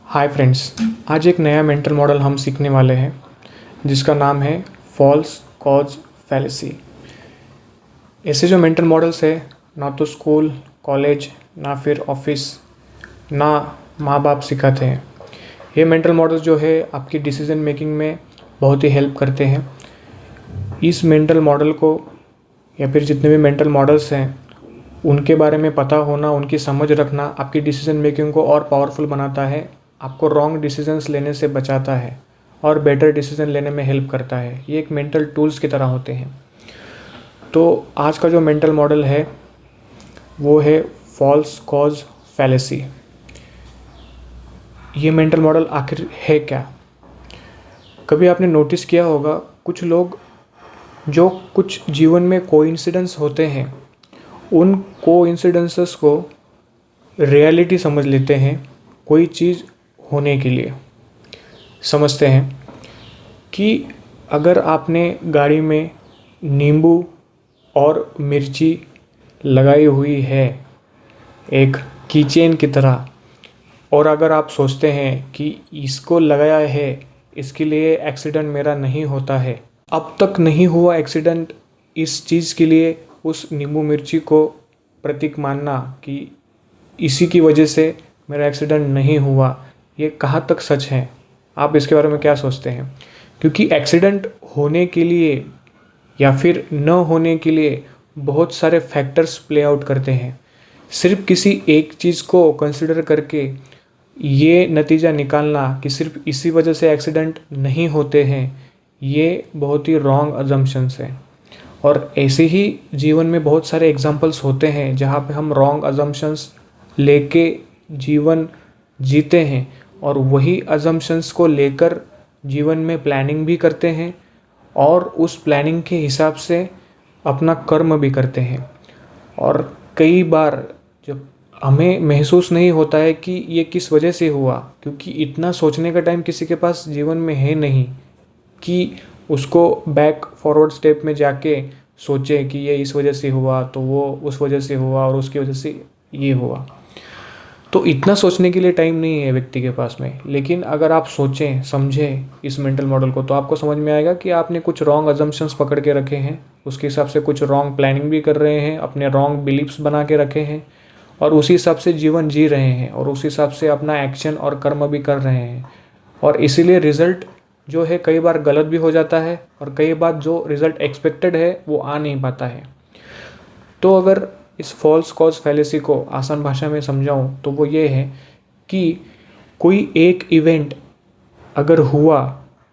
Hi friends, आज एक नया मेंटल मॉडल हम सीखने वाले हैं जिसका नाम है फॉल्स कॉज फैलेसी। ऐसे जो मेंटल मॉडल्स है ना तो स्कूल, कॉलेज, ना फिर ऑफिस, ना माँ बाप सिखाते हैं। ये मेंटल मॉडल्स जो है आपकी डिसीजन मेकिंग में बहुत ही हेल्प करते हैं। इस मेंटल मॉडल को या फिर जितने भी मेंटल मॉडल्स हैं उनके बारे में पता होना, उनकी समझ रखना आपकी डिसीजन मेकिंग को और पावरफुल बनाता है, आपको रॉन्ग डिसीजंस लेने से बचाता है और बेटर डिसीजन लेने में हेल्प करता है। ये एक मेंटल टूल्स की तरह होते हैं। तो आज का जो मेंटल मॉडल है वो है फॉल्स कॉज फैलेसी। ये मेंटल मॉडल आखिर है क्या? कभी आपने नोटिस किया होगा कुछ लोग जो कुछ जीवन में कोइंसिडेंस होते हैं उन कोइंसिडेंसेस को रियलिटी समझ लेते हैं। कोई चीज़ होने के लिए समझते हैं कि अगर आपने गाड़ी में नींबू और मिर्ची लगाई हुई है एक कीचेन की तरह, और अगर आप सोचते हैं कि इसको लगाया है इसके लिए एक्सीडेंट मेरा नहीं होता है, अब तक नहीं हुआ एक्सीडेंट, इस चीज़ के लिए उस नींबू मिर्ची को प्रतीक मानना कि इसी की वजह से मेरा एक्सीडेंट नहीं हुआ, ये कहाँ तक सच है? आप इसके बारे में क्या सोचते हैं? क्योंकि एक्सीडेंट होने के लिए या फिर न होने के लिए बहुत सारे फैक्टर्स प्ले आउट करते हैं। सिर्फ किसी एक चीज़ को कंसिडर करके ये नतीजा निकालना कि सिर्फ इसी वजह से एक्सीडेंट नहीं होते हैं, ये बहुत ही रॉन्ग अजम्पशंस है। और ऐसे ही जीवन में बहुत सारे एग्जांपल्स होते हैं जहाँ पे हम रॉन्ग अजम्पशंस लेके जीवन जीते हैं और वही अजम्पशंस को लेकर जीवन में प्लानिंग भी करते हैं और उस प्लानिंग के हिसाब से अपना कर्म भी करते हैं। और कई बार जब हमें महसूस नहीं होता है कि ये किस वजह से हुआ, क्योंकि इतना सोचने का टाइम किसी के पास जीवन में है नहीं कि उसको बैक फॉरवर्ड स्टेप में जाके सोचे कि ये इस वजह से हुआ तो वो उस वजह से हुआ और उसकी वजह से ये हुआ। तो इतना सोचने के लिए टाइम नहीं है व्यक्ति के पास में। लेकिन अगर आप सोचें, समझें इस मेंटल मॉडल को, तो आपको समझ में आएगा कि आपने कुछ रॉन्ग अजम्पशंस पकड़ के रखे हैं, उसके हिसाब से कुछ रॉन्ग प्लानिंग भी कर रहे हैं, अपने रॉन्ग बिलीव्स बना के रखे हैं और उसी हिसाब से जीवन जी रहे हैं और उसी हिसाब से अपना एक्शन और कर्म भी कर रहे हैं। और इसीलिए रिजल्ट जो है कई बार गलत भी हो जाता है और कई बार जो रिजल्ट एक्सपेक्टेड है वो आ नहीं पाता है। तो अगर इस फॉल्स कॉज फैलेसी को आसान भाषा में समझाऊं तो वो ये है कि कोई एक इवेंट अगर हुआ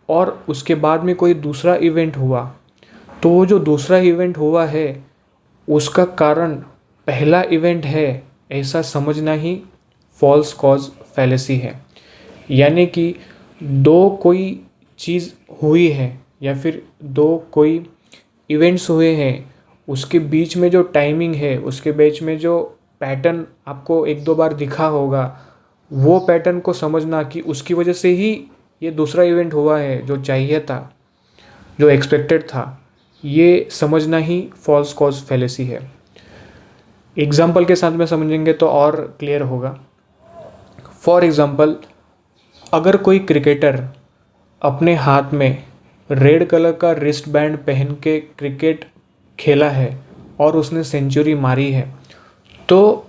और उसके बाद में कोई दूसरा इवेंट हुआ, तो वो जो दूसरा इवेंट हुआ है उसका कारण पहला इवेंट है, ऐसा समझना ही फॉल्स कॉज फैलेसी है। यानी कि दो कोई चीज़ हुई है या फिर दो कोई इवेंट्स हुए हैं, उसके बीच में जो टाइमिंग है, उसके बीच में जो पैटर्न आपको एक दो बार दिखा होगा, वो पैटर्न को समझना कि उसकी वजह से ही ये दूसरा इवेंट हुआ है जो चाहिए था, जो एक्सपेक्टेड था, ये समझना ही फॉल्स कॉज फैलेसी है। एग्जाम्पल के साथ में समझेंगे तो और क्लियर होगा। फॉर एग्ज़ाम्पल, अगर कोई क्रिकेटर अपने हाथ में रेड कलर का रिस्ट बैंड पहन के क्रिकेट खेला है और उसने सेंचुरी मारी है, तो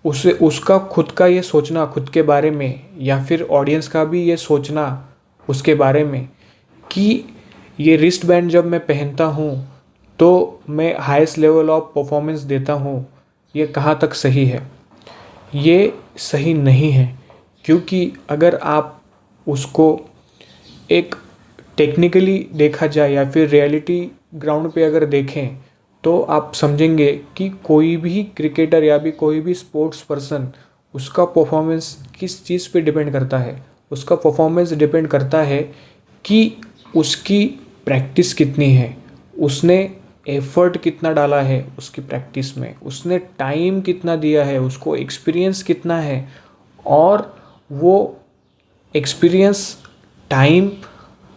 उसे उसका खुद का ये सोचना खुद के बारे में या फिर ऑडियंस का भी ये सोचना उसके बारे में कि ये रिस्ट बैंड जब मैं पहनता हूँ तो मैं हाईएस्ट लेवल ऑफ परफॉर्मेंस देता हूँ, ये कहाँ तक सही है? ये सही नहीं है। क्योंकि अगर आप उसको एक टेक्निकली देखा जाए या फिर रियलिटी ग्राउंड पे अगर देखें तो आप समझेंगे कि कोई भी क्रिकेटर या भी कोई भी स्पोर्ट्स पर्सन, उसका परफॉर्मेंस किस चीज़ पे डिपेंड करता है? उसका परफॉर्मेंस डिपेंड करता है कि उसकी प्रैक्टिस कितनी है, उसने एफर्ट कितना डाला है उसकी प्रैक्टिस में, उसने टाइम कितना दिया है, उसको एक्सपीरियंस कितना है, और वो एक्सपीरियंस, टाइम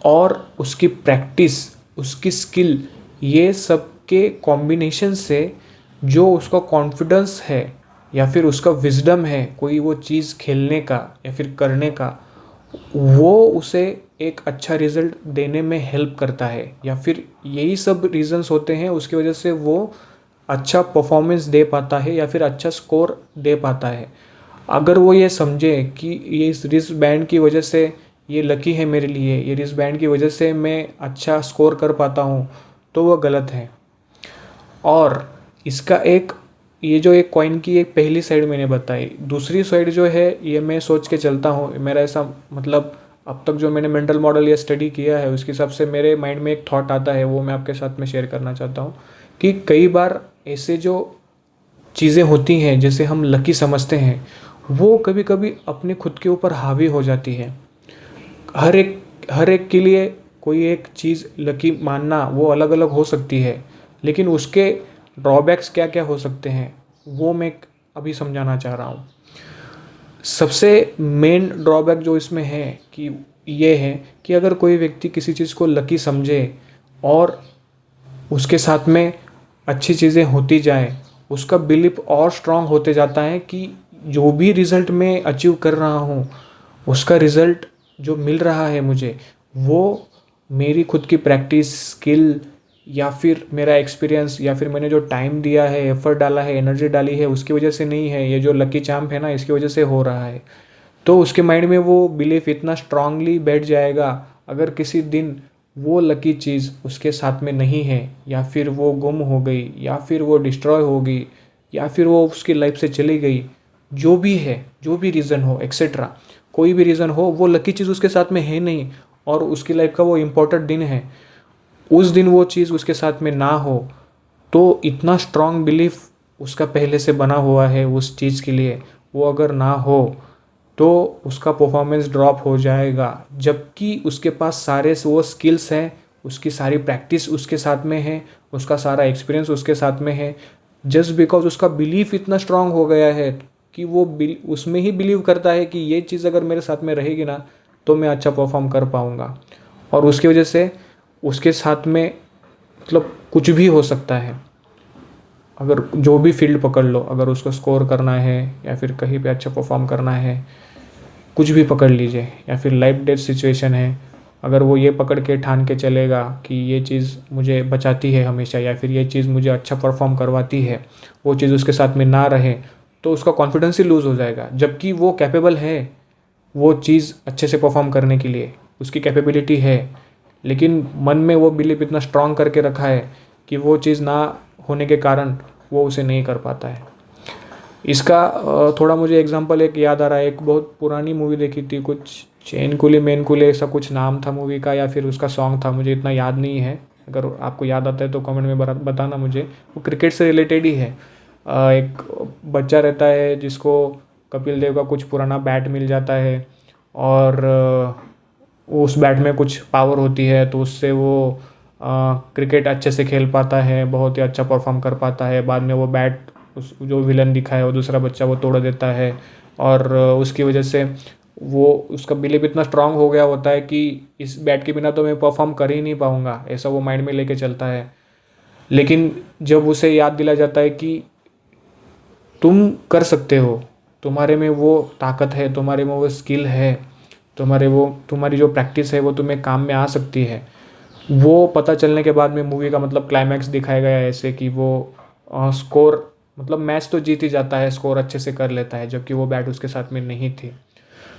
और उसकी प्रैक्टिस, उसकी स्किल, ये सब के कॉम्बिनेशन से जो उसका कॉन्फिडेंस है या फिर उसका विजडम है कोई वो चीज़ खेलने का या फिर करने का, वो उसे एक अच्छा रिज़ल्ट देने में हेल्प करता है, या फिर यही सब रीज़न्स होते हैं उसकी वजह से वो अच्छा परफॉर्मेंस दे पाता है या फिर अच्छा स्कोर दे पाता है। अगर वो ये समझे कि ये इस रिस्ट बैंड की वजह से ये लकी है मेरे लिए, ये रिस्ट बैंड की वजह से मैं अच्छा स्कोर कर पाता हूँ, तो वो गलत है। और इसका एक, ये जो एक कॉइन की एक पहली साइड मैंने बताई, दूसरी साइड जो है ये मैं सोच के चलता हूँ, मेरा ऐसा मतलब अब तक जो मैंने मेंटल मॉडल या स्टडी किया है उसके हिसाब से मेरे माइंड में एक थॉट आता है, वो मैं आपके साथ में शेयर करना चाहता हूँ कि कई बार ऐसे जो चीज़ें होती हैं जैसे हम लकी समझते हैं, वो कभी कभी अपने खुद के ऊपर हावी हो जाती है। हर एक के लिए कोई एक चीज़ लकी मानना वो अलग अलग हो सकती है, लेकिन उसके ड्रॉबैक्स क्या क्या हो सकते हैं वो मैं अभी समझाना चाह रहा हूँ। सबसे मेन ड्रॉबैक जो इसमें है कि ये है कि अगर कोई व्यक्ति किसी चीज़ को लकी समझे और उसके साथ में अच्छी चीज़ें होती जाए, उसका बिलीफ और स्ट्रांग होते जाता है कि जो भी रिज़ल्ट मैं अचीव कर रहा हूँ, उसका रिज़ल्ट जो मिल रहा है मुझे, वो मेरी खुद की प्रैक्टिस, स्किल या फिर मेरा एक्सपीरियंस या फिर मैंने जो टाइम दिया है, एफर्ट डाला है, एनर्जी डाली है, उसकी वजह से नहीं है। ये जो लकी चार्म है ना, इसकी वजह से हो रहा है। तो उसके माइंड में वो बिलीफ इतना स्ट्रांगली बैठ जाएगा, अगर किसी दिन वो लकी चीज़ उसके साथ में नहीं है, या फिर वो गुम हो गई, या फिर वो डिस्ट्रॉय हो गई, या फिर वो उसकी लाइफ से चली गई, जो भी है, जो भी रीज़न हो एक्सेट्रा, कोई भी रीज़न हो, वो लकी चीज़ उसके साथ में है नहीं और उसकी लाइफ का वो इम्पोर्टेंट दिन है, उस दिन वो चीज़ उसके साथ में ना हो, तो इतना स्ट्रांग बिलीफ उसका पहले से बना हुआ है उस चीज़ के लिए, वो अगर ना हो तो उसका परफॉर्मेंस ड्रॉप हो जाएगा। जबकि उसके पास सारे वो स्किल्स हैं, उसकी सारी प्रैक्टिस उसके साथ में है, उसका सारा एक्सपीरियंस उसके साथ में है, जस्ट बिकॉज उसका बिलीफ इतना स्ट्रांग हो गया है कि वो उसमें ही बिलीव करता है कि ये चीज़ अगर मेरे साथ में रहेगी ना तो मैं अच्छा परफॉर्म कर पाऊँगा। और उसकी वजह से उसके साथ में मतलब कुछ भी हो सकता है, अगर जो भी फील्ड पकड़ लो, अगर उसको स्कोर करना है या फिर कहीं पे अच्छा परफॉर्म करना है, कुछ भी पकड़ लीजिए, या फिर लाइफ डेथ सिचुएशन है, अगर वो ये पकड़ के ठान के चलेगा कि ये चीज़ मुझे बचाती है हमेशा या फिर ये चीज़ मुझे अच्छा परफॉर्म करवाती है, वो चीज़ उसके साथ में ना रहे, तो उसका कॉन्फिडेंस ही लूज़ हो जाएगा। जबकि वो कैपेबल है वो चीज़ अच्छे से परफॉर्म करने के लिए, उसकी कैपेबिलिटी है, लेकिन मन में वो बिलीफ इतना स्ट्रांग करके रखा है कि वो चीज़ ना होने के कारण वो उसे नहीं कर पाता है। इसका थोड़ा मुझे एग्जांपल एक याद आ रहा है, एक बहुत पुरानी मूवी देखी थी, कुछ चैन कुले मैन कुले ऐसा कुछ नाम था मूवी का, या फिर उसका सॉन्ग था, मुझे इतना याद नहीं है, अगर आपको याद आता है तो कमेंट में बताना मुझे। वो क्रिकेट से रिलेटेड ही है। एक बच्चा रहता है जिसको कपिल देव का कुछ पुराना बैट मिल जाता है, और उस बैट में कुछ पावर होती है, तो उससे वो क्रिकेट अच्छे से खेल पाता है, बहुत ही अच्छा परफॉर्म कर पाता है। बाद में वो बैट, उस जो विलन दिखा है वो दूसरा बच्चा वो तोड़ देता है, और उसकी वजह से वो उसका बिलीव इतना स्ट्रांग हो गया होता है कि इस बैट के बिना तो मैं परफॉर्म कर ही नहीं पाऊँगा, ऐसा वो माइंड में लेके चलता है। लेकिन जब उसे याद दिला जाता है कि तुम कर सकते हो, तुम्हारे में वो ताकत है, तुम्हारे में वो स्किल है, तुम्हारी जो प्रैक्टिस है वो तुम्हें काम में आ सकती है, वो पता चलने के बाद में मूवी का मतलब क्लाइमैक्स दिखाया गया है ऐसे कि वो स्कोर मतलब मैच तो जीत ही जाता है, स्कोर अच्छे से कर लेता है, जबकि वो बैट उसके साथ में नहीं थी।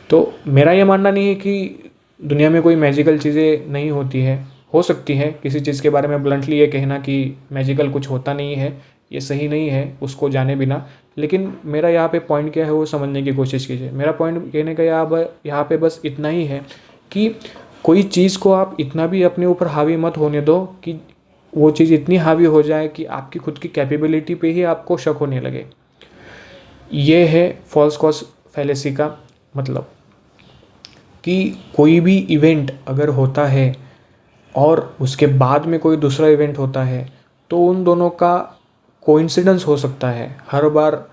तो मेरा ये मानना नहीं है कि दुनिया में कोई मैजिकल चीज़ें नहीं होती है, हो सकती है। किसी चीज़ के बारे में ब्लंटली ये कहना कि मैजिकल कुछ होता नहीं है, ये सही नहीं है उसको जाने बिना। लेकिन मेरा यहाँ पे पॉइंट क्या है वो समझने की कोशिश कीजिए। मेरा पॉइंट कहने का यहाँ पे बस इतना ही है कि कोई चीज़ को आप इतना भी अपने ऊपर हावी मत होने दो कि वो चीज़ इतनी हावी हो जाए कि आपकी खुद की कैपेबिलिटी पे ही आपको शक होने लगे। ये है फॉल्स कॉज फैलेसी का मतलब, कि कोई भी इवेंट अगर होता है और उसके बाद में कोई दूसरा इवेंट होता है तो उन दोनों का कोइंसिडेंस हो सकता है। हर बार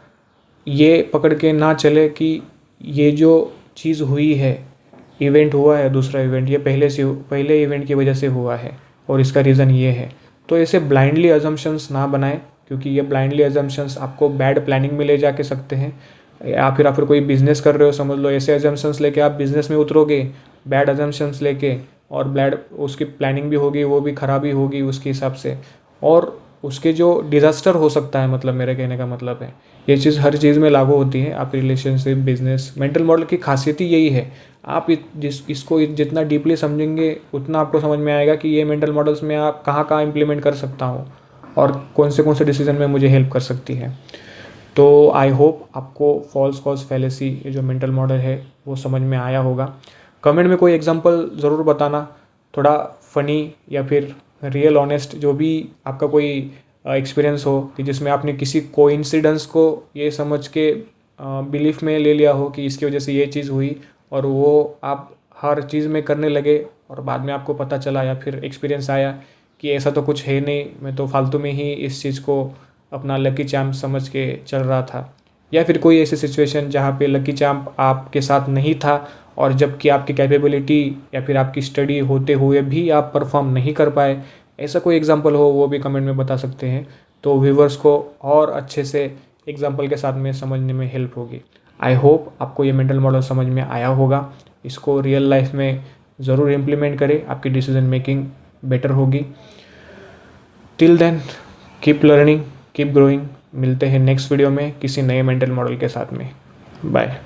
ये पकड़ के ना चले कि ये जो चीज़ हुई है, इवेंट हुआ है दूसरा इवेंट, ये पहले इवेंट की वजह से हुआ है और इसका रीज़न ये है। तो ऐसे ब्लाइंडली अजम्पशंस ना बनाएं, क्योंकि ये ब्लाइंडली अजम्पशंस आपको बैड प्लानिंग में ले जाके सकते हैं। या फिर आप कोई बिजनेस कर रहे हो, समझ लो ऐसे अजम्पशंस लेके आप बिजनेस में उतरोगे, बैड अजम्पशंस लेके, और बैड उसकी प्लानिंग भी होगी, वो भी खराबी होगी उसके हिसाब से, और उसके जो डिज़ास्टर हो सकता है, मतलब मेरे कहने का मतलब है ये चीज़ हर चीज़ में लागू होती है। आप रिलेशनशिप, बिजनेस, मेंटल मॉडल की खासियत ही यही है। आप इसको जितना डीपली समझेंगे उतना आपको समझ में आएगा कि ये मेंटल मॉडल्स में आप कहाँ कहाँ इम्प्लीमेंट कर सकता हूँ और कौन से डिसीजन में मुझे हेल्प कर सकती है। तो आई होप आपको फॉल्स कॉज फैलेसी, ये जो मेंटल मॉडल है, वो समझ में आया होगा। कमेंट में कोई एग्जांपल ज़रूर बताना, थोड़ा फ़नी या फिर रियल ऑनेस्ट, जो भी आपका कोई एक्सपीरियंस हो कि जिसमें आपने किसी कोइंसिडेंस को ये समझ के बिलीफ में ले लिया हो कि इसकी वजह से ये चीज़ हुई, और वो आप हर चीज़ में करने लगे और बाद में आपको पता चला या फिर एक्सपीरियंस आया कि ऐसा तो कुछ है नहीं, मैं तो फालतू में ही इस चीज़ को अपना लकी चैम्प समझ के चल रहा था। या फिर कोई ऐसी सिचुएशन जहाँ पे लकी चैम्प आपके साथ नहीं था और जबकि आपकी कैपेबिलिटी या फिर आपकी स्टडी होते हुए भी आप परफॉर्म नहीं कर पाए, ऐसा कोई एग्जांपल हो वो भी कमेंट में बता सकते हैं, तो व्यूवर्स को और अच्छे से एग्जांपल के साथ में समझने में हेल्प होगी। आई होप आपको ये मेंटल मॉडल समझ में आया होगा। इसको रियल लाइफ में ज़रूर इम्प्लीमेंट करें, आपकी डिसीजन मेकिंग बेटर होगी। Till then keep learning, keep growing. मिलते हैं नेक्स्ट वीडियो में किसी नए मेंटल मॉडल के साथ में। बाय।